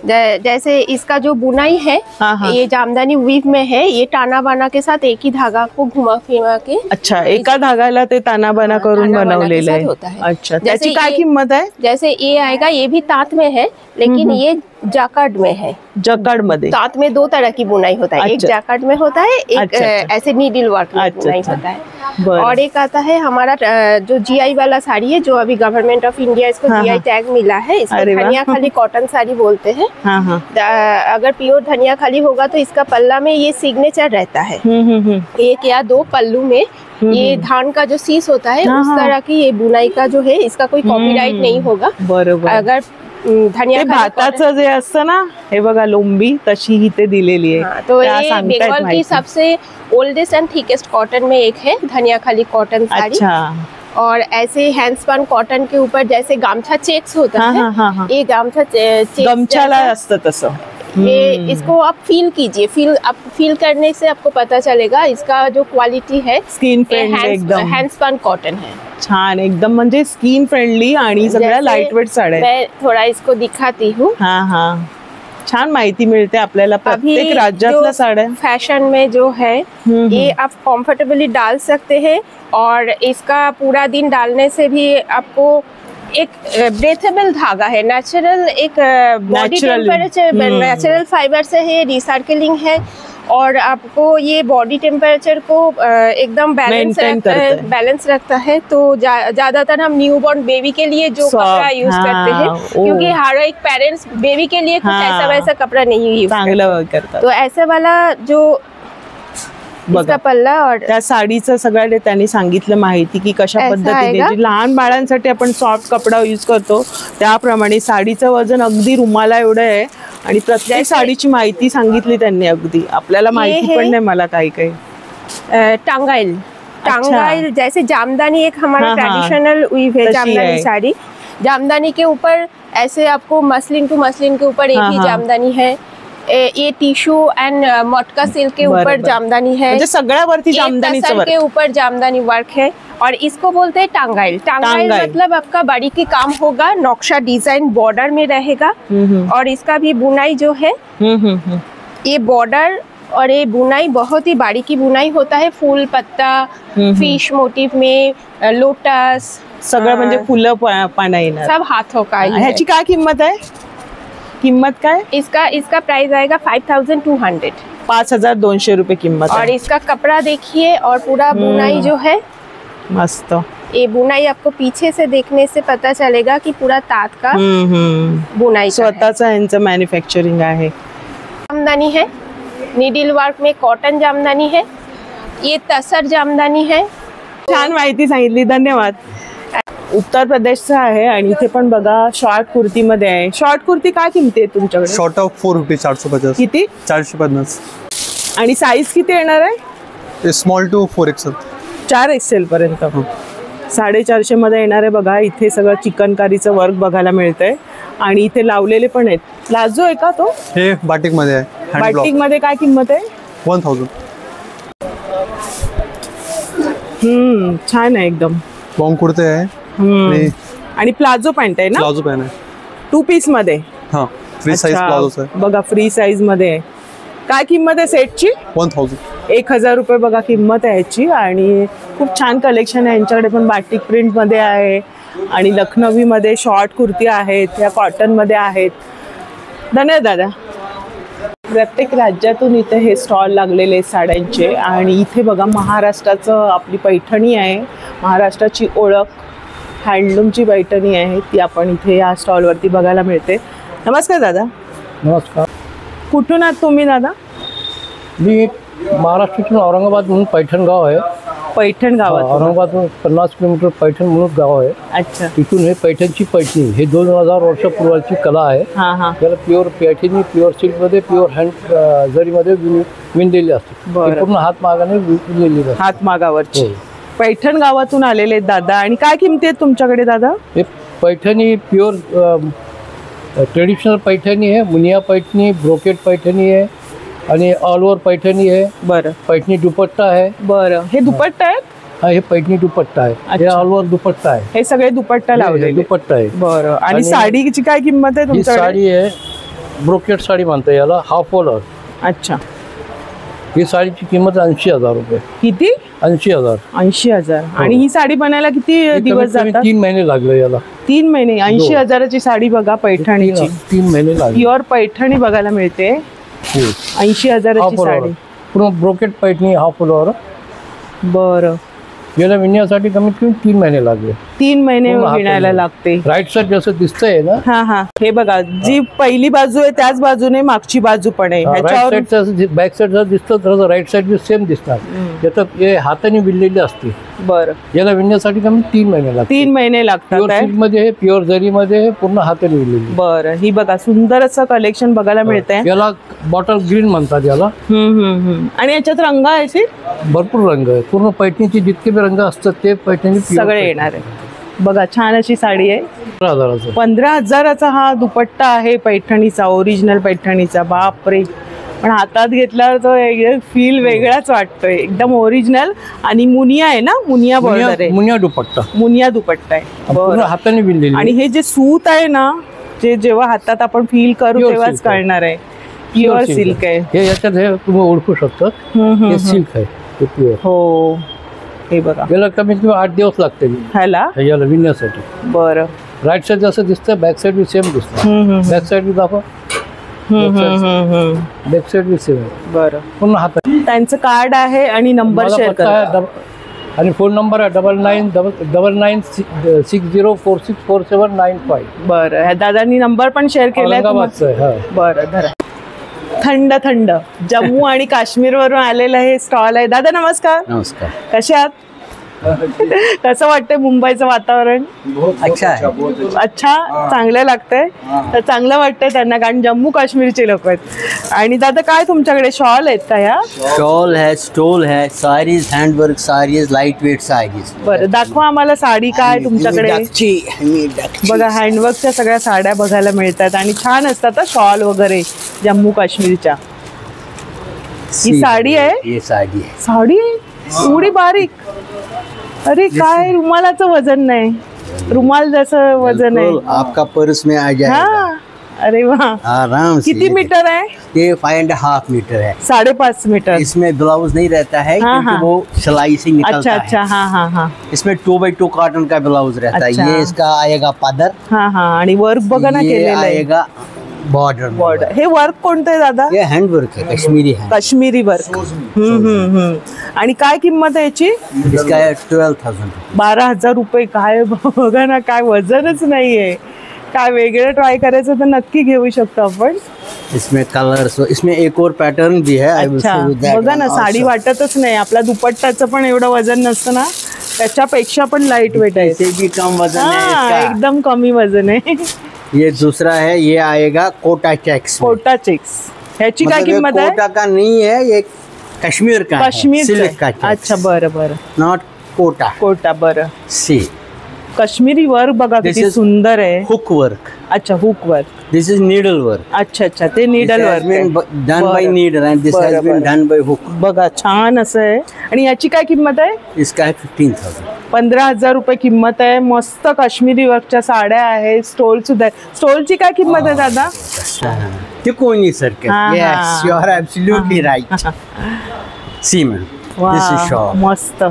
जैसे इसका जो बुनाई है, ये जामदानी वीव में है. ये ताना बाना के साथ एक ही धागा को घुमा फिरा के. अच्छा, एका धागाला ते ताना बाना करून बनवलेलं आहे. अच्छा, त्याची काय किंमत आहे? जैसे ये आएगा, ये भी तांत में है, लेकिन ये जैकार्ड में है. जैकार्ड मध्ये तांत में दो तरह की बुनाई होता है. एक जैकार्ड में होता है, एक ऐसे नीडल वर्क में बुनाई होता है. और एक आता है हमारा जो जीआई वाला साड़ी है, जो अभी गवर्नमेंट ऑफ इंडिया इसको जीआई टैग मिला है. इसको धनिया खाली कॉटन साड़ी बोलते हैं. अगर प्योर धनिया खाली होगा तो इसका पल्ला में ये सिग्नेचर रहता है. एक या दो पल्लू में ये धान का जो सीस होता है, उस तरह की ये बुनाई का जो है, इसका कोई कॉपीराइट नहीं होगा. बरोबर. अगर धनिया भाताचं जे असतं ना, हे बघा लोंबी तशी इथे दिलेली आहे. तो ये बंगाल की सबसे ओल्डेस्ट एंड थिकेस्ट कॉटन में एक है धनिया खाली कॉटन साड़ी. अच्छा. और ऐसे हैंडस्पन कॉटन के ऊपर जैसे गामछा चेक्स होता है, ये गामछा गमछाला असतं तसं. ये इसको आप फील कीजिए. आप फील करने से आपको पता चलेगा इसका जो क्वालिटी है. स्किन फ्रेंडली एकदम हैंडस्पन कॉटन है. छान एकदम, म्हणजे स्किन फ्रेंडली आणि सगळ्या लाइट वेट साड्या. मैं थोड़ा इसको दिखाती हूँ. हाँ, छान माहिती मिळते आपल्याला प्रत्येक राज्यातल्या साड्या. फैशन में जो है ये आप कंफर्टेबली डाल सकते हैं, और इसका पूरा दिन डालने से भी आपको एक ब्रेथेबल धागा है, नेचुरल एक बॉडी टेम्परेचर नेचुरल फाइबर से है, रिसाइकलिंग है. और आपको ये बॉडी टेम्परेचर को एकदम बैलेंस रखता है. तो ज्यादातर हम न्यूबॉर्न बेबी के लिए जो कपड़ा यूज करते हैं, क्योंकि हर एक पेरेंट्स बेबी के लिए कुछ ऐसा वैसा कपड़ा नहीं यूज करता. तो ऐसे वाला जो इसका पल्ला और त्या साडीचं सगळं त्यांनी सांगितलं माहिती की कशा पद्धतीने लहान बाळांसाठी आपण सॉफ्ट कपडा यूज करतो, त्याप्रमाणे साडीचं वजन अगदी रुमाला एवढं आहे. आणि प्रत्येक साडीची माहिती सांगितली त्यांनी अगदी. आपल्याला माहिती पण नाही मला काही टांगाइल जैसे जामदानी एक हमारा ट्रेडिशनल वीव है. जामदानी साड़ी, जामदानी के ऊपर ऐसे आपको मसलिन टू मसलिन के ऊपर एक ही जामदानी है. ये टिश्यू एंड मटका सिल्क के ऊपर जामदानी है. म्हणजे सगळ्यावरती जामदानीचं वर्क के ऊपर जामदानी वर्क है. और इसको बोलते हैं टांगाइल. टांगाइल मतलब आपका बारीकी काम होगा, नक्शा डिजाइन बॉर्डर में रहेगा. और इसका भी बुनाई जो है, ये बॉर्डर और ये बुनाई बहुत ही बारीकी बुनाई होता है. फूल पत्ता, फिश मोटिव में, लोटस, सगळं म्हणजे फुलं पानं येणार, सब हाथों का. ह्याची काय किंमत आहे? किंमत काय? इसका प्राइस आएगा 5200. 5200 रुपये किंमत. और इसका कपड़ा देखिए, और पूरा बुनाई जो है मस्त. ये बुनाई आपको पीछे से देखने से पता चलेगा कि पूरा तात का बुनाई स्वतःचा यांचं मॅन्युफॅक्चरिंग आहे. जामदानी है, नीडल वर्क में कॉटन जामदानी है. ये तसर जामदानी है. छान माहिती सांगितली, धन्यवाद. उत्तर प्रदेशचं आहे आणि इथे पण बघा शॉर्ट कुर्ती मध्ये आहे. शॉर्ट कुर्ती काय किमती आहे तुमच्याकडे? शॉर्ट ऑफ 4 रुपये 450. किती? 450. आणि साईज किती येणार आहे? Small to 4XL. 4XL पर्यंत. 450 मध्ये येणार आहे. बघा इथे सगळं चिकनकारीचं वर्क बघायला मिळतंय आणि इथे लावलेले पण आहेत. प्लाझो आहे का तो? हे बाटिक मध्ये आहे. बाटिक मध्ये काय किंमत आहे? 1000. छान आहे एकदम. लॉंग कुर्ते आहे आणि प्लाझो पॅन्ट आहे ना? प्लाझो पॅन्ट आहे 2 पीस मध्ये. हां, फ्री साइज प्लाझो आहे बघा, फ्री साइज मध्ये आहे. काय किंमत आहे सेटची? 1000. 1000 रुपये बघा किंमत आहे याची. आणि खूप छान कलेक्शन आहे यांच्याकडे पण. बाटिक प्रिंट मध्ये आहे आणि लखनवी मध्ये शॉर्ट कुर्ती आहेत, या कॉटन मध्ये आहेत. धन्यवाद दादा. प्रत्येक राज्यातून इथे हे स्टॉल लागलेले आहेत साड्यांचे. आणि इथे बघा महाराष्ट्राचं आपली पैठणी आहे, महाराष्ट्राची ओळख, हँडलूमची पैठणी आहे, ती आपण इथे या स्टॉलवरती बघायला मिळते. नमस्कार दादा. नमस्कार. कुठून आहात तुम्ही दादा? मी महाराष्ट्रातून औरंगाबाद म्हणून पैठण गाव आहे. पैठण गावात? औरंगाबादून 50 किलोमीटर पैठण म्हणून गाव आहे. अच्छा. तिथून हे पैठणची पैठणी, हे 2000 वर्षापूर्वीची कला आहे. त्याला प्युअर पैठणी, प्युअर सिल्कमध्ये, प्युअर हँड जरीमध्ये विणलेली असते. पूर्ण हातमागाने विणलेली असते. हातमागावरची. पैठण गावातून आलेले दादा. आणि काय किमती आहेत तुमच्याकडे दादा? हे पैठणी प्युअर ट्रेडिशनल पैठणी आहे, मुनिया पैठणी, ब्रोकेट पैठणी आहे आणि ऑल ओव्हर पैठणी आहे. बरं. पैठणी दुपट्टा आहे. बरं. हे दुपट्टा आहेत? हा, हे पैठणी दुपट्टा आहे. हे ऑल ओव्हर दुपट्टा आहे. हे सगळे दुपट्टा लावले दुपट्टा आहे. बरं. आणि साडीची काय किंमत आहे तुमच्याकडे? साडी आहे ब्रोकेट साडी म्हणता याला, हाफ वॉलर. अच्छा. ही साडीची किंमत 80,000 रुपये. किती? 80,000. 80,000. आणि ही साडी बनायला किती दिवस जातात? 3 महिने लागले याला. 3 महिने. 80,000ची साडी बघा पैठणीची. 3 महिने लागले. प्युअर पैठणी बघायला मिळते. 80,000ची साडी. पूर्ण ब्रोकेट पैठणी हाफ वॉलर. बरं. याला विणण्यासाठी कमीत कमी 3 महिने लागले. 3 महिने विणायला लागते. राईट साइड जसं दिसतंय ना. हा हा. हे बघा, जी पहिली बाजू आहे त्याच बाजूने मागची बाजू पण आहे. ह्याच्यावर बॅक साइड जर दिसतं तर राईट साइड बी सेम दिसणार. याचं हे हाताने विणलेली असते. बरं. याला विणण्यासाठी कमी 3 महिने लागतात. 3 महिने लागतात. प्युअर सिल्क मध्ये, प्युअर जरी मध्ये पूर्ण हाताने विणलेली. बरं. ही बघा सुंदर असं कलेक्शन बघायला मिळतंय. याला बॉटल ग्रीन म्हणतात याला. आणि याच्यात रंग आहे? भरपूर रंग आहे. पूर्ण पैठणीचे जितके बी रंग असतात ते पैठणी सगळे येणार आहे. बघा छान अशी साडी आहे. 15,000. 15,000चा हा दुपट्टा आहे पैठणीचा, ओरिजिनल पैठणीचा. बापरे. पण हातात घेतल्यावर तो फील वेगळाच वाटतोय. एकदम ओरिजिनल. आणि मुनिया आहे ना? मुनिया बॉर्डर आहे. मुनिया दुपट्टा. मुनिया दुपट्टा आहे. पूर्ण हाताने विणलेली. आणि हे जे सूत आहे ना, जे जेव्हा हातात आपण फील करू तेव्हाच कळणार आहे. प्युअर सिल्क आहे. हे याच्यात हे तुम्ही ओळखू शकता. हे सिल्क आहे. हे प्युअर. हो. हे बघा. याला कमीत कमी 8 दिवस लागते याला विणण्यासाठी. बरं. राईट साइड जसं दिसतं बॅक साइड बी सेम दिसतं. बॅक साइड बी दाखवा. बॅक साइड बी सेम. बरं. पूर्ण हातात. त्यांचं कार्ड आहे आणि नंबर शेअर करा. आणि फोन नंबर आहे 9960464795. बरं. ह्या दादांनी नंबर पण शेअर केलाय. बरं. धरा. थंड थंड जम्मू आणि काश्मीर वरून आलेलं हे स्टॉल आहे. दादा नमस्कार. नमस्कार. कसे आहात? कसं वाटतंय मुंबईचं वातावरण? अच्छा. चांगलं लागतंय. तर चांगलं वाटतंय त्यांना, कारण जम्मू काश्मीरचे लोक आहेत. आणि दादा काय तुमच्याकडे शॉल आहेत का? या शॉल है, स्टोल है, saris, handwork saris, light weight saris. बरं. दाखवा आम्हाला साडी काय तुमच्याकडे. बघा हँडवर्कच्या सगळ्या साड्या बघायला मिळतात आणि छान असतात शॉल वगैरे जम्मू काश्मीरच्या. ही साडी आहे. ये साडी आहे. साडी एवढी बारीक. अरे काय रुमालाचं वजन नाही. रुमाल जसं वजन आहे. आपका पर्स में आ जाएगा. अरे वाह. आराम से. किती मीटर है? ये 5.5 मीटर है. 5.5 मीटर. इसमें ब्लाउज नहीं रहता है क्योंकि वो सिलाई से निकलता है. अच्छा. हाँ. इसमें 2x2 कॉटन का ब्लाउज रहता है. ये इसका आएगा पादर. हाँ. आणि वर्क बघा ना केलेलं आहे. आएगा बॉर्डर. हे वर्क कोणतं आहे दादा? ये हँडवर्क है, काश्मीरी वर्क. आणि काय किंमत आहे याची? इसका 12,000. 12,000 रुपये. काय बघा ना, काय वजनच नाहीये. काय वेगळं ट्राय करायचं तर नक्की घेऊ शकतो आपण. इसमें कलर्स, इसमें एक और पैटर्न भी है. अच्छा. बघा ना, साडी वाटतच नाही. आपल्या दुपट्ट्याचं पण एवढं वजन नसतं ना, त्याच्यापेक्षा पण लाईट वेट आहे. इससे भी कम वजन है. एकदम कमी वजन आहे. ये दूसरा है. ये आएगा कोटा चेक्स. कोटा चेक्स. ह्याची काय किंमत आहे? कोटा का नहीं है, ये कश्मीर का. कश्मीर सिल्क का. अच्छा. बरं. नॉट कोटा. बरं. सी काश्मीरी वर्क बघा किती सुंदर आहे. Hook work. अच्छा. Hook work. This is needle work. अच्छा. ते needle work done by needle and this has been done by hook. बघा छान असं आहे. आणि याची काय किंमत आहे? इसका है 15,000. 15,000 रुपये किंमत आहे. मस्त काश्मीरी वर्कच्या साड्या आहेत. स्टोल सुद्धा आहे. स्टोलची काय किंमत आहे दादा? ते कोणी circle. Yes, you are absolutely right. See ma'am, this is shop. मस्त.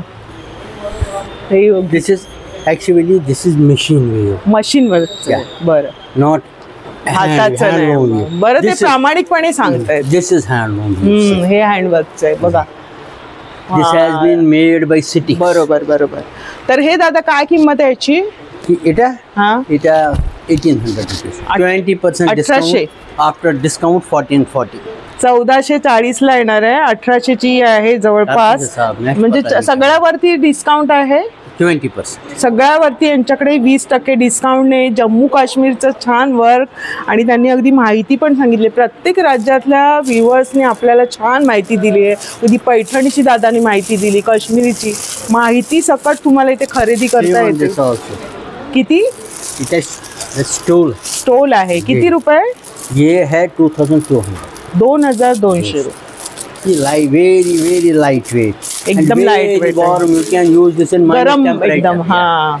This is actually this is machine work. बरं. not हाताचं नाही. बरं. ते प्रामाणिकपणे सांगतायत. this is handloom. हे हँडवर्कचं आहे बघा. this has been made by city. बरोबर. तर हे दादा काय किंमत आहे याची? इटा 1800 rupees. 20% discount after discount 1440. 1440 ला येणार आहे. 1800ची आहे जवळपास. म्हणजे सगळ्यावरती डिस्काउंट आहे. 20%. सगळ्यावरती यांच्याकडे 20% डिस्काउंटने जम्मू काश्मीरचं छान वर्क. आणि त्यांनी अगदी माहिती पण सांगितली. प्रत्येक राज्यातल्या व्ह्युअर्सने आपल्याला छान माहिती दिली आहे. कधी पैठणीची दादानी माहिती दिली, काश्मीरीची माहिती सकट तुम्हाला इथे खरेदी करता येते. किती? स्टोल स्टोल आहे. किती रुपये? ये है 2200. 2200 रुपये. वेरी लाइट वेट, एकदम light weight. You can use this in गरम एकदम. हा,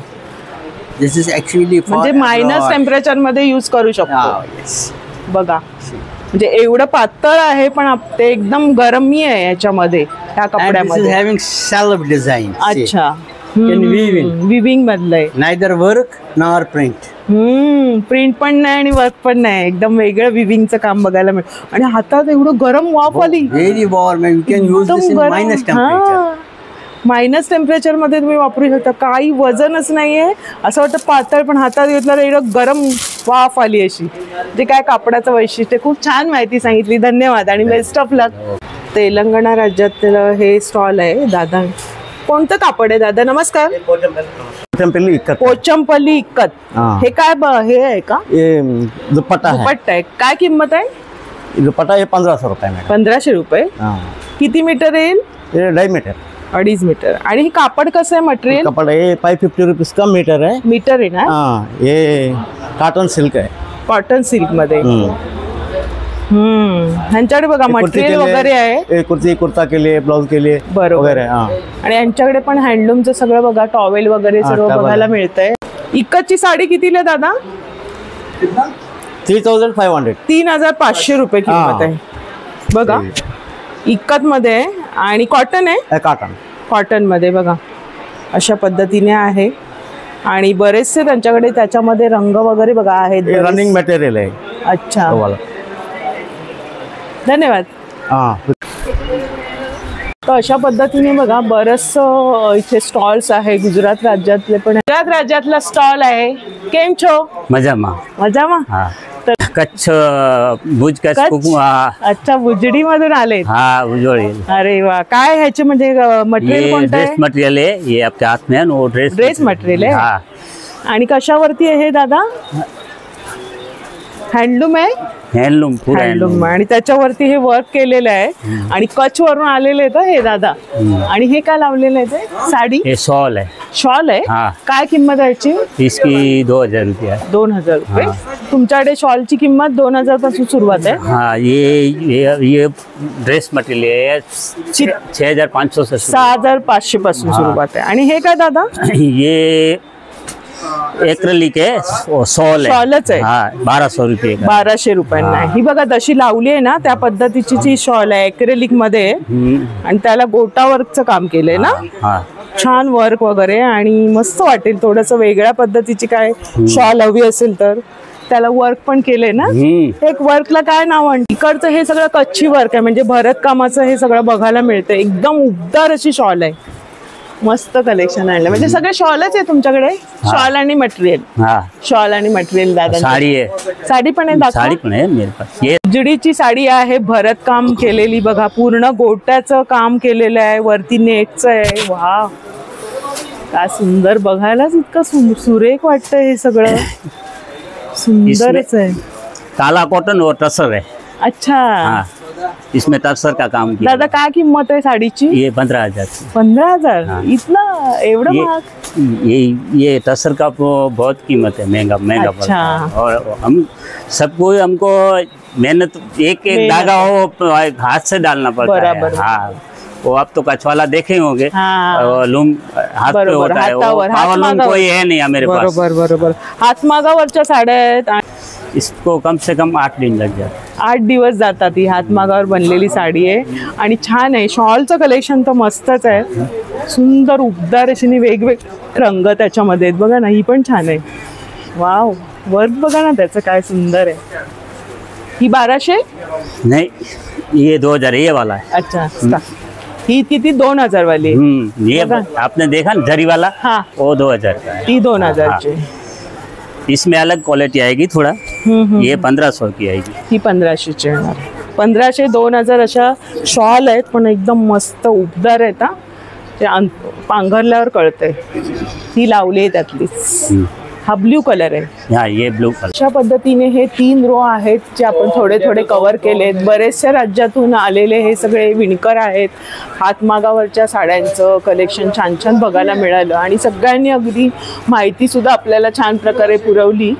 दिस इज एक्चुअली म्हणजे मायनस टेम्परेचर मध्ये यूज करू शकतो. बघा म्हणजे एवढं पातळ आहे पण ते एकदम गरमी आहे याच्यामध्ये ह्या कपड्यामध्ये. Having self design. अच्छा, विविंग मधलंय. Neither work nor print. Print पण नाही आणि वर्क पण नाही, एकदम वेगळं विविंगचं काम बघायला मिळतं. आणि हातात एवढं गरम वाफ आली. Very warm. You can use this in minus temperature. Minus temperature मध्ये तुम्ही वापरू शकता. काही वजनच नाहीये, असं वाटतं पातळ, पण हातात घेतल्यावर एवढं गरम वाफ आली अशी. जे काय कापडाचं वैशिष्ट्य. खूप छान माहिती सांगितली, धन्यवाद आणि बेस्ट ऑफ लक. तेलंगणा राज्यातलं हे स्टॉल आहे. दादा, कोणतं कापड आहे दादा? नमस्कार. पोचमपल्ली इक्कत. हे काय हे आहे का? दुपट्टा आहे. काय किंमत आहे? दुपट्टा हे 1500 रुपये. 1500 रुपये. किती मीटर येईल? 2.5 मीटर. 2.5 मीटर. आणि हे कापड कसं आहे? मटेरियल कपड़ा ये 550 रुपीज का मीटर है. मीटर आहे ना? ये कॉटन सिल्क है. कॉटन सिल्क मध्ये. ह्यांच्याकडे बघा मटेरियल वगैरे आहे. कुर्ती कुर्ता के लिए, ब्लाउज के लिए वगैरे. आणि यांच्याकडे पण हँडलूमचं सगळं बघा, टॉवेल वगैरे सर्व बघायला मिळतंय. इक्कतची साडी कितीला दादा? 3500. 3500 रुपये किंमत आहे. बघा इक्कत मध्ये आणि कॉटन आहे. कॉटन मध्ये बघा अशा पद्धतीने आहे. आणि बरेचसे त्यांच्याकडे त्याच्यामध्ये रंग वगैरे बघा आहेत. रनिंग मटेरियल आहे. अच्छा, धन्यवाद. तर अशा पद्धतीने बघा बरंच इथे स्टॉल्स आहे. गुजरात राज्यातले पण. गुजरात राज्यातला स्टॉल आहे. केम छो? मजामा. कच्छ भुज कच्छ. अच्छा, भुजडी मधून आले. हाँ, भुजड़ी. अरे वा, काय ह्याचे म्हणजे मटेरियल कोणतं आहे? ड्रेस मटेरियल है ये, आपके हाथ में वो ड्रेस मटेरियल आहे. हाँ. आणि कशावरती आहे हे दादा? हँडलूम आहे. हँडलूम, पूरा हँडलूम. आणि त्याच्यावरती हे वर्क केलेलं आहे. आणि कच्छ वरून आलेले आहेत हे दादा. आणि हे काय लावलेलं आहे ते? साडी. ये शॉल है. शॉल आहे. काय किंमत आहे याची? इसकी 2000 रुपया. 2000 रुपये. तुमच्याकडे शॉलची किंमत 2000 पासून सुरुवात आहे. हाँ, ये ड्रेस मटेरियल है 6500 से 6500 पासून सुरुवात आहे. आणि हे काय दादा? ये एक्रेलिक आहे. शॉल आहे. शॉलच आहे. 1200 रुपये. 1200 रुपयांना. ही बघा जशी लावली आहे ना त्या पद्धतीची जी शॉल आहे एक्रेलिक मध्ये. आणि त्याला गोटा वर्कचं काम केलंय ना. छान वर्क वगैरे आणि मस्त वाटेल. थोडस वेगळ्या पद्धतीची काय शॉल हवी असेल तर त्याला वर्क पण केलंय ना. एक वर्कला काय नाव आहे? इकडचं हे सगळं कच्ची वर्क आहे, म्हणजे भरत कामाचं हे सगळं बघायला मिळतं. एकदम उबदार अशी शॉल आहे. मस्त कलेक्शन आणलं. म्हणजे सगळे शॉलच आहे तुमच्याकडे? शॉल आणि मटेरियल. शॉल आणि मटेरियल. दादा साडी आहे. साडी पण आहे. साडी पण आहे मेरे पास. ये जुडीची साडी आहे, भरत काम केलेली बघा. पूर्ण गोट्याचं काम केलेलं आहे. वरती नेटचं आहे. वा, काय सुंदर. बघायलाच इतकं सुरेख वाटतं हे सगळं. सुंदरच आहे. काला कॉटन और टसर है. अच्छा, इसमें टसर का काम किया. दादा काय किंमत आहे साडीची? ये 15,000. 15,000? इतना एवढं महाग? ये टसर का बहुत कीमत है, महंगा पड़ता है. और हम सबको हमको मेहनत एक धागा हो हाथ से डालना पड़ता है. हाँ, वो आप तो कच्छ वाला देखे होंगे. लूम हाथ पे होता है. पावर लूम कोई है नहीं मेरे पास. बरोबर. हातमागावरच्या साड्या आहेत. इसको कम से कम 8 दिन लग जाते. 8 दिवस जातात. ही हातमागावर बनलेली साडी आहे आणि छान आहे. शॉलचं कलेक्शन तर मस्तच आहे. सुंदर उबदार अशी वेगवेगळे रंग त्याच्यामध्ये आहेत बघा ना. ही पण छान आहे. वाव, वर्क बघा ना त्याचं काय सुंदर आहे. ही 1200? नहीं, ये 2000 ये वाला है. अच्छा, ही किती? 2000 वाली. ये आपने देखा ना जरी वाला. हाँ, वो 2000 का है. ती 2000 इसमें अलग क्वालिटी आएगी थोड़ा. ये 1500 की आएगी. ही 1500 येणार. 1500 2000 अशा शॉल आहेत पण एकदम मस्त उबदार आहेत. ते पांघरल्यावर कळतंय. ही लावली आहे त्यातलीच. हा ब्ल्यू कलर आहे. हाँ, ये ब्लू कलर. अशा पद्धतीने हे 3 रो आहेत जे आपण थोडे थोडे कव्हर केलेत. बरेचशा राज्यातून आलेले हे सगळे विणकर आहेत. हातमागावरच्या साड्यांचं कलेक्शन छान छान बघायला मिळालं आणि सगळ्यांनी अगदी माहिती सुद्धा आपल्याला छान प्रकारे पुरवली.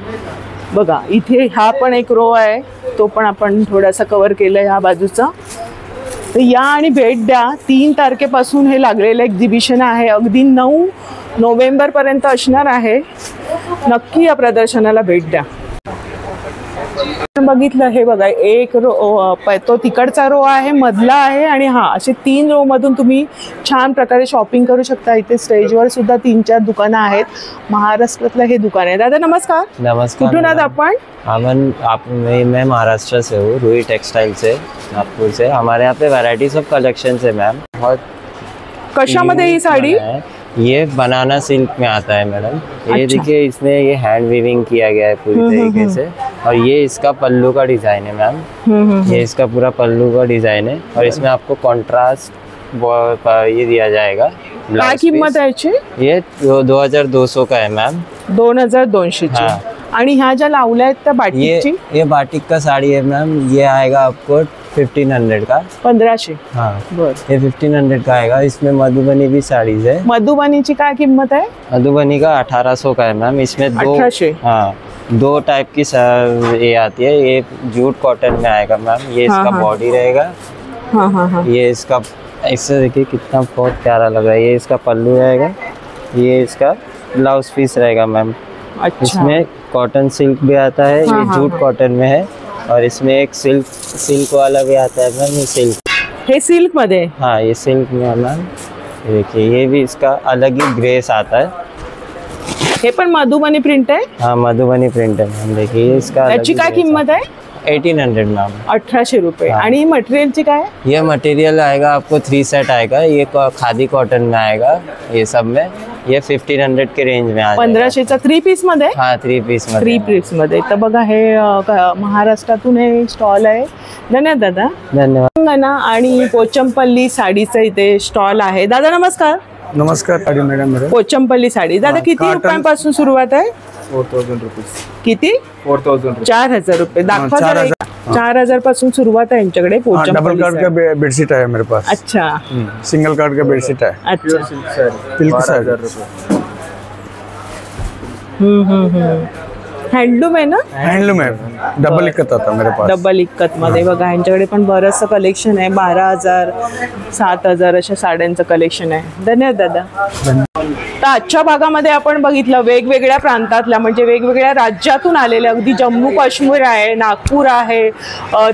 बघा इथे हा पण एक रो आहे, तो पण आपण थोडासा कव्हर केलाय ह्या बाजूचा. तर या आणि भेट द्या. 3 तारखेपासून हे लागलेलं एक्झिबिशन आहे, अगदी 9 नोव्हेंबरपर्यंत असणार आहे. नक्की या प्रदर्शनाला भेट द्या. बघितलं हे बघा, एक रो तो तिकडचा रो आहे, मधला आहे आणि हा असे 3 रो मधून तुम्ही छान प्रकारे शॉपिंग करू शकता. इथे स्टेजवर सुद्धा 3-4 दुकानं आहेत. महाराष्ट्रातलं हे दुकान आहे. दादा नमस्कार. नमस्कार. कुठून आहात आपण? मैं महाराष्ट्र से हूँ, रूही टेक्सटाइल से, नागपुर से. हमारे यहाँ पे वैरायटीज ऑफ कलेक्शन है मैम. बहुत कशामध्ये ही साड़ी? ये बनाना सिल्क में आता है मैडम. ये अच्छा। देखिए इसमें ये हैंड वीविंग किया गया है पूरी तरीके से. और ये इसका पल्लू का डिजाइन है मैम. ये इसका पूरा पल्लू का डिजाइन है और इसमें आपको कॉन्ट्रास्ट ये दिया जाएगा. क्या कीमत है इसकी? ये 2200 का है मैम. 2200 ची. आणि ह्या ज्या लावल्या आहेत त्या बाटिकची? ये बाटिक का साड़ी है मैम. ये आएगा आपको 1500 का. 1500. हाँ बर. ये 1500 का आएगा. इसमें मधुबनी भी साड़ीज है. मधुबनीची काय किंमत आहे? मधुबनी का 1800 का है मैम. इसमें 1800. हाँ 2 टाइप की ये आती है. ये जूट कॉटन में आएगा मैम. ये इसका बॉडी रहेगा. हाँ. ये इसका इससे देखिए कितना बहुत प्यारा लग रहा है. ये इसका पल्लू रहेगा. ये इसका ब्लाउज पीस रहेगा मैम. अच्छा. इसमें कॉटन सिल्क भी आता है. ये जूट कॉटन में है और इसमें एक सिल्क वाला भी आता है मैम. ये सिल्क, हे सिल्क मध्ये? हाँ ये सिल्क में है मैम. देखिए ये भी इसका अलग ही ग्रेस आता है. हे पण मधुबनी प्रिंट आहे? हाँ मधुबनी प्रिंट है मैम. देखिए इसका याची काय किंमत आहे? 1800 मैम. 1800 रुपये. आणि मटेरियलची काय? ये मटेरियल आएगा आपको 3 सेट आएगा. ये खादी कॉटन में आएगा. ये सब में ये 1500 के रेंज में आ जाएगा. 1500चा 3 पीस मध्ये? हाँ 3 पीस मध्ये. 3 पीस मध्ये. तर बघा हे महाराष्ट्रातून हे स्टॉल आहे. धन्यवाद दादा. धन्यवाद. आणि पोचमपल्ली साडीचा इथे स्टॉल आहे. दादा नमस्कार. नमस्कार मॅडम. पोचमपल्ली साडी दादा किती रुपयांपासून सुरुवात आहे? 4000 रुपीज. किती? 4000. 4000 रुपये. दाखवा जरा. 4000 पासून सुरुवात आहे यांच्याकडे. डबल कार्ड का बेडशीट है मेरे पास. अच्छा. सिंगल कार्ड का बेडशीट है. अच्छा. सिल्क साड़ी. हँडलूम आहे ना? हँडलूम है. डबल इक्कत आता मेरे पास. डबल इक्कत मध्ये बघा यांच्याकडे पण बरंचसं कलेक्शन आहे. 12000 7000 अशा साड्यांचं कलेक्शन आहे. धन्यवाद दादा. तर आजच्या भागामध्ये आपण बघितलं वेगवेगळ्या प्रांतातल्या म्हणजे वेगवेगळ्या राज्यातून आलेले, अगदी जम्मू काश्मीर आहे, नागपूर आहे,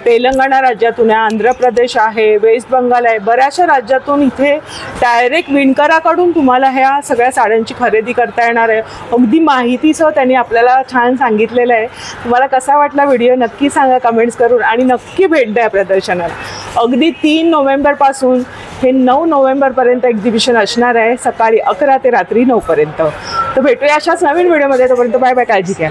तेलंगणा राज्यातून आहे, आंध्र प्रदेश आहे, वेस्ट बंगाल आहे, बऱ्याचशा राज्यातून इथे डायरेक्ट विणकराकडून तुम्हाला ह्या सगळ्या साड्यांची खरेदी करता येणार आहे. अगदी माहितीसह त्यांनी आपल्याला छान सांगितलेलं आहे. तुम्हाला कसा वाटला व्हिडिओ नक्की सांगा कमेंट्स करून आणि नक्की भेट द्या प्रदर्शनाला. अगदी 3 नोव्हेंबरपासून हे 9 नोव्हेंबरपर्यंत एक्झिबिशन असणार आहे, सकाळी 11 ते रात्री 9 पर्यंत. तर भेटूया अशाच नवीन व्हिडिओमध्ये. तोपर्यंत बाय बाय. काळजी घ्या.